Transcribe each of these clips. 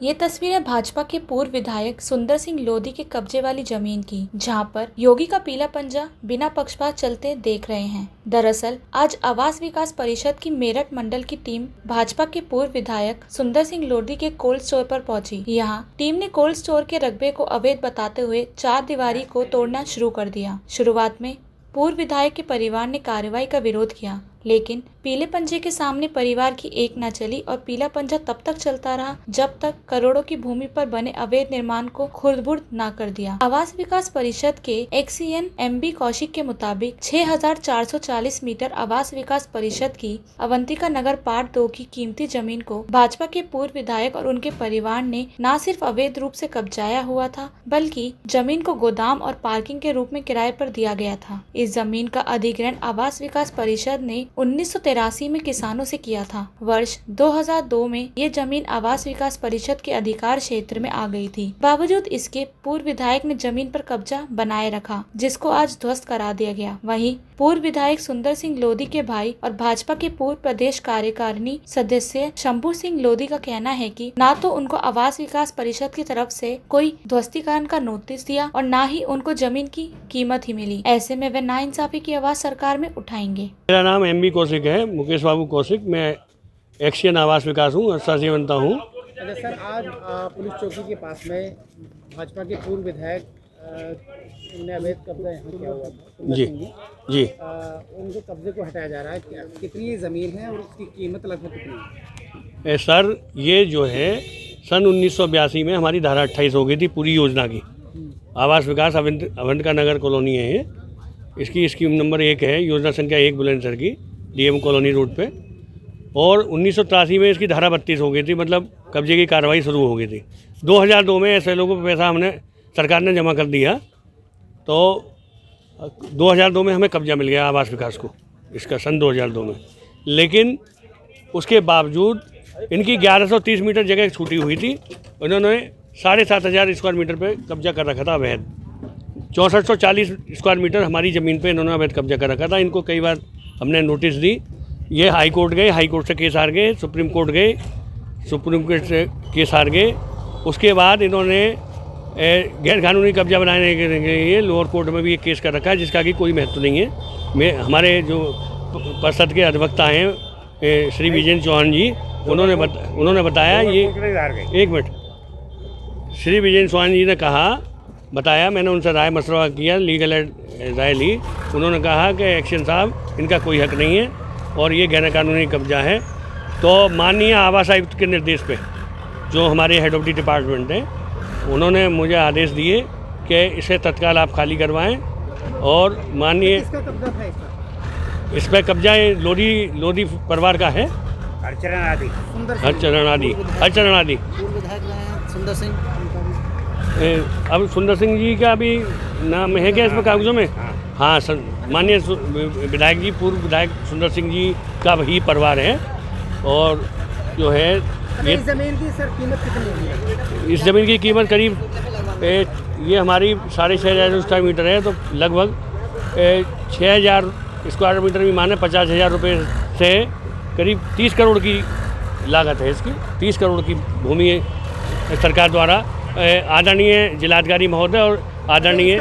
ये तस्वीरें भाजपा के पूर्व विधायक सुंदर सिंह लोधी के कब्जे वाली जमीन की, जहां पर योगी का पीला पंजा बिना पक्षपात चलते देख रहे हैं। दरअसल आज आवास विकास परिषद की मेरठ मंडल की टीम भाजपा के पूर्व विधायक सुंदर सिंह लोधी के कोल्ड स्टोर पर पहुंची। यहां टीम ने कोल्ड स्टोर के रकबे को अवैध बताते हुए चार दीवारी को तोड़ना शुरू कर दिया। शुरुआत में पूर्व विधायक के परिवार ने कार्रवाई का विरोध किया, लेकिन पीले पंजे के सामने परिवार की एक न चली और पीला पंजा तब तक चलता रहा जब तक करोड़ों की भूमि पर बने अवैध निर्माण को खुर्द-बुर्द न कर दिया। आवास विकास परिषद के एक्सीएन एमबी कौशिक के मुताबिक 6,440 मीटर आवास विकास परिषद की अवंतिका नगर पार्ट 2 की कीमती जमीन को भाजपा के पूर्व विधायक और उनके परिवार ने न सिर्फ अवैध रूप से कब्जाया हुआ था, बल्कि जमीन को गोदाम और पार्किंग के रूप में किराए पर दिया गया था। इस जमीन का अधिग्रहण आवास विकास परिषद ने 1983 में किसानों से किया था। वर्ष 2002 में ये जमीन आवास विकास परिषद के अधिकार क्षेत्र में आ गई थी। बावजूद इसके पूर्व विधायक ने जमीन पर कब्जा बनाए रखा, जिसको आज ध्वस्त करा दिया गया। वहीं पूर्व विधायक सुंदर सिंह लोधी के भाई और भाजपा के पूर्व प्रदेश कार्यकारिणी सदस्य शंभू सिंह लोधी का कहना है कि न तो उनको आवास विकास परिषद की तरफ से कोई ध्वस्तीकरण का नोटिस दिया और न ही उनको जमीन की कीमत ही मिली। ऐसे में वे नाइंसाफी की आवाज सरकार में उठाएंगे। मेरा नाम एमबी कौशिक है, मुकेश बाबू कौशिक। मैं एक्सीएन आवास विकास हूँ, अस्थायी बनता हूँ। अच्छा सर, आज पुलिस चौकी के पास में भाजपा के पूर्व विधायक ने अवैध कब्जा यहाँ किया हुआ था जी जी उनके कब्जे को हटाया जा रहा है। कितनी ज़मीन है और उसकी कीमत लगभग कितनी है? सर, ये जो है सन 1982 में हमारी धारा 28 हो गई थी पूरी योजना की। आवास विकास अवंतिका नगर कॉलोनी है ये। इसकी स्कीम नंबर 1 है, योजना संख्या 1 बुलंदशहर की, डीएम कॉलोनी रोड पे। और 1983 में इसकी धारा 32 हो गई थी, मतलब कब्जे की कार्रवाई शुरू हो गई थी। 2002 में ऐसे लोगों को पैसा हमने सरकार ने जमा कर दिया, तो 2002 में हमें कब्जा मिल गया आवास विकास को इसका, सन 2002 में। लेकिन उसके बावजूद इनकी 1130 मीटर जगह छूटी हुई थी। उन्होंने 7,500 स्क्वायर मीटर पे कब्जा कर रखा था अवैध। 6440 स्क्वायर मीटर हमारी ज़मीन पे इन्होंने अवैध कब्जा कर रखा था। इनको कई बार हमने नोटिस दी, ये हाई कोर्ट गए, हाई कोर्ट से केस हार गए, सुप्रीम कोर्ट गए, सुप्रीम कोर्ट से केस हार गए। उसके बाद इन्होंने गैर कानूनी कब्जा बनाने के लिए लोअर कोर्ट में भी एक केस कर रखा है, जिसका कि कोई महत्व नहीं है। हमारे जो परिषद के अधिवक्ता हैं श्री विजय चौहान जी, उन्होंने बताया, ये एक मिनट, श्री विजय चौहान जी ने बताया, मैंने उनसे राय मशवरा किया, लीगल राय ली। उन्होंने कहा कि एक्शन साहब, इनका कोई हक नहीं है और ये गैर कानूनी कब्जा है। तो माननीय आवास आयुक्त के निर्देश पे, जो हमारे हेड ऑफ द डिपार्टमेंट हैं, उन्होंने मुझे आदेश दिए कि इसे तत्काल आप खाली करवाएं। और माननीय इस पर कब्जा लोधी परिवार का है, हरचरण आदि सुंदर सिंह। अब सुंदर सिंह जी का भी नाम है क्या इसमें कागजों में? हाँ, माननीय विधायक जी, पूर्व विधायक सुंदर सिंह जी का वही परिवार है। और जो है इस ज़मीन की सर कीमत कितनी है? इस ज़मीन की कीमत करीब ये हमारी 6,500 स्क्वायर मीटर है, तो लगभग 6,000 स्क्वायर मीटर भी माने 50,000 रुपये से करीब 30 करोड़ की लागत है इसकी। 30 करोड़ की भूमि सरकार द्वारा आदरणीय जिलाधिकारी महोदय और आदरणीय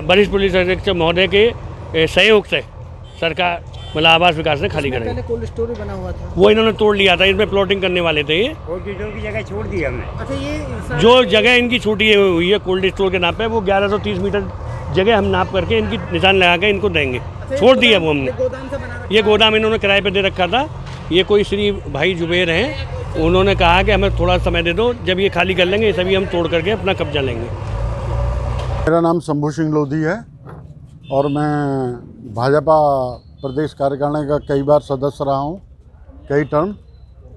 वरिष्ठ पुलिस अधीक्षक महोदय के सहयोग से सरकार, मतलब आवास विकास ने खाली कराई। कोल्ड स्टोर बना हुआ था, वो इन्होंने तोड़ लिया था। इसमें प्लॉटिंग करने वाले थे ये। कोल्ड स्टोर की जगह छोड़ दी हमने। अच्छा, ये जो जगह इनकी छूटी हुई है कोल्ड स्टोर के नाम पे, वो 1130 मीटर जगह हम नाप करके इनकी निशान लगा के इनको देंगे। छोड़ दिया वो हमने। ये गोदाम इन्होंने किराए पे दे रखा था। ये कोई श्री भाई जुबेर हैं, उन्होंने कहा कि हमें थोड़ा समय दे दो, जब ये खाली कर लेंगे सभी हम तोड़ करके अपना कब्जा लेंगे। मेरा नाम शंभू सिंह लोधी है और मैं भाजपा प्रदेश कार्यकारिणी का कई बार सदस्य रहा हूँ, कई टर्म।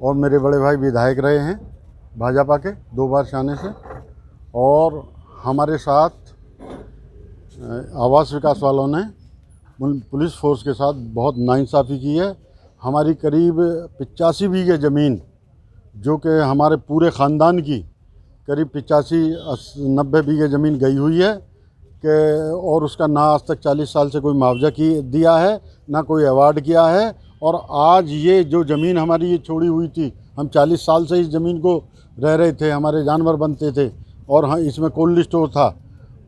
और मेरे बड़े भाई विधायक रहे हैं भाजपा के 2 बार से आने से। और हमारे साथ आवास विकास वालों ने पुलिस फोर्स के साथ बहुत नाइंसाफ़ी की है। हमारी करीब 85 बीघे ज़मीन, जो कि हमारे पूरे ख़ानदान की करीब 85-90 बीघे ज़मीन गई हुई है कि, और उसका ना आज तक 40 साल से कोई मुआवजा दिया है, ना कोई अवार्ड किया है। और आज ये जो ज़मीन हमारी ये छोड़ी हुई थी हम 40 साल से इस ज़मीन को रह रहे थे, हमारे जानवर बनते थे और हाँ इसमें कोल्ड स्टोर था,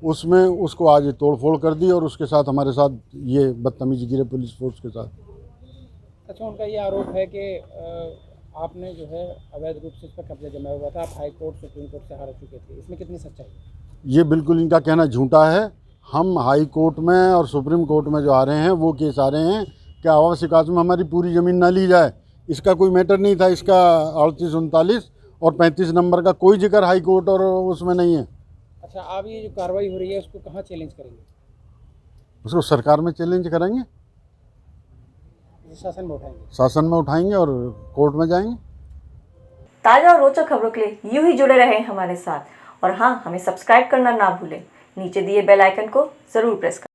उसमें उसको आज तोड़फोड़ कर दी और उसके साथ हमारे साथ ये बदतमीजी की पुलिस फोर्स के साथ। अच्छा, उनका ये आरोप है कि आपने जो है अवैध रूप से इस पर कब्जा जमाया हुआ था, आप हाई कोर्ट सुप्रीम कोर्ट से हार चुके थे, इसमें कितनी सच्चाई है? ये बिल्कुल इनका कहना झूठा है। हम हाई कोर्ट में और सुप्रीम कोर्ट में जो आ रहे हैं वो केस आ रहे हैं कि आवास विकास में हमारी पूरी ज़मीन ना ली जाए, इसका कोई मैटर नहीं था। इसका 38, 39 और 35 नंबर का कोई जिक्र हाई कोर्ट और उसमें नहीं है। अच्छा, आप ये जो कार्रवाई हो रही है उसको कहाँ चैलेंज करेंगे? उसको सरकार में चैलेंज करेंगे, शासन में उठाएंगे? शासन में उठाएंगे और कोर्ट में जाएंगे। ताज़ा और रोचक खबरों के लिए यूं ही जुड़े रहें हमारे साथ और हाँ, हमें सब्सक्राइब करना ना भूलें। नीचे दिए बेल आइकन को ज़रूर प्रेस करें।